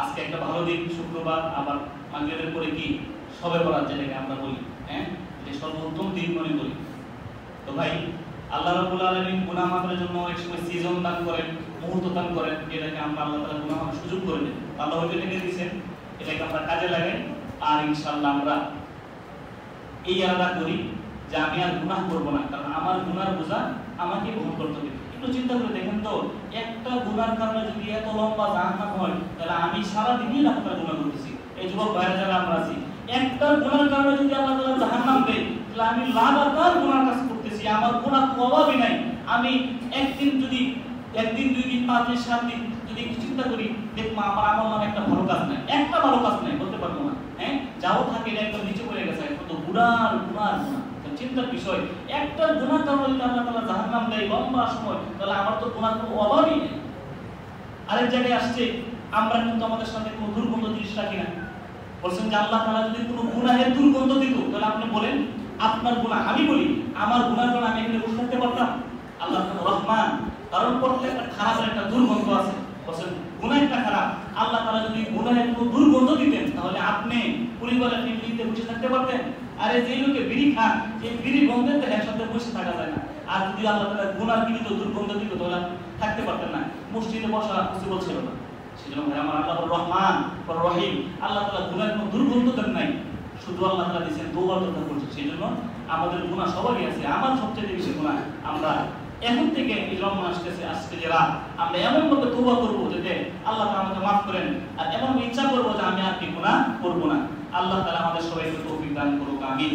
আজকে একটা ভালো দিন শুক্রবার, আবার মাগরিবের পরে কি শবে বরাত যেটাকে আমরা বলি, হ্যাঁ, এটা সর্বোত্তম দিন মনে করি। তো ভাই আল্লাহ রাব্বুল আলামিন গুনাহ মাফের জন্য এক সময় সিজন দান করেন, মুহূর্ত দান করেন, যেটাকে আমরা আল্লাহ তাআলা গুনাহ মাফের সুযোগ করে দেন। আল্লাহ হয়তো এটাকে দিয়েছেন, এটাকে আমরা কাজে লাগাই, আর ইনশাআল্লাহ আমরা এই আলাদা করি যে আমি আর গুনাহ করব না, কারণ আমার গুনার বোঝা আমাকে বহন করতে হবে। একটু চিন্তা করে দেখেন তো, একটা গুনার কারণে যদি এত লম্বা জাহান্নাম হয়, তাহলে আমি সারা দিনই লাখটা গুনাহ করতেছি। এই যুবক ভাইরা যারা আমরা আছি, একটা গুনার কারণে যদি আল্লাহ তাআলা জাহান্নাম দেয়, তাহলে আমি লাগাতার গুনার কাজ করতেছি, আমার গুনাহ অভাবই নাই। আমি একদিন দুই দিন 5 দিন 7 দিন যদি চিন্তা করি, দেখবো আমার আমল নামে একটা ভালো কাজ নাই, একটা ভালো কাজ নাই বলতে পারবো না। হ্যাঁ, যাও থাকে এটা একদম নিচে পড়ে গেছে, কত গুনার গুনার গুনাহ। চিন্তার বিষয়, একটা গুনার কারণে যদি আল্লাহ তাআলা জাহান্নাম দেয় লম্বা সময়, তাহলে আমার তো গুনার কোনো অভাবই নেই। আরেক জায়গায় আসছে, আমরা কিন্তু আমাদের সাথে কোনো দুর্গন্ধ জিনিস রাখি না। বলছেন যে আল্লাহ তাআলা যদি কোনো গুনাহের দুর্গন্ধ দিত, তাহলে আপনি বলেন আপনার গুনাহ, আমি বলি আমার গুনার কারণে আমি এখানে বসে থাকতে পারতাম? আল্লাহ তো রহমান, কারণ করতে একটা খারাপ একটা দুর্গন্ধ আছে। বলছেন গুনাহ একটা খারাপ, আল্লাহ তাআলা যদি গুনাহের কোনো দুর্গন্ধ দিতেন, তাহলে আপনি পরিবারের ফ্যামিলিতে বসে থাকতে পারতেন? আরে যে লোকে বিড়ি খান, এই বিড়ি গন্ধের তো একসাথে বসে থাকা যায় না। আর যদি আল্লাহ তাআলা গুনার বিরুদ্ধ দুর্গন্ধ দিত, তাহলে থাকতে পারতেন না, মসজিদে বসা পসিবল ছিল না। সেজন্য ভাই আমার আল্লাহ রহমান রহিম, আল্লাহ তাআলা গুনাহের কোনো দুর্গন্ধ দেন নাই, শুধু আল্লাহ তাআলা দিয়েছেন তওবার কথা বলছে। সেজন্য আমাদের গুনাহ সবারই আছে, আমার সবচেয়ে বেশি গুনাহ। আমরা এখন থেকে এই রমজান আসতেছে, আজকে যে রাত, আমরা এমন ভাবে তওবা করব যাতে আল্লাহ তাআলা আমাকে মাফ করেন, আর এমন ইচ্ছা করব যে আমি আর কি গুনাহ করব না। আল্লাহ তাআলা আমাদের সবাইকে তৌফিক দান করুক, আমিন।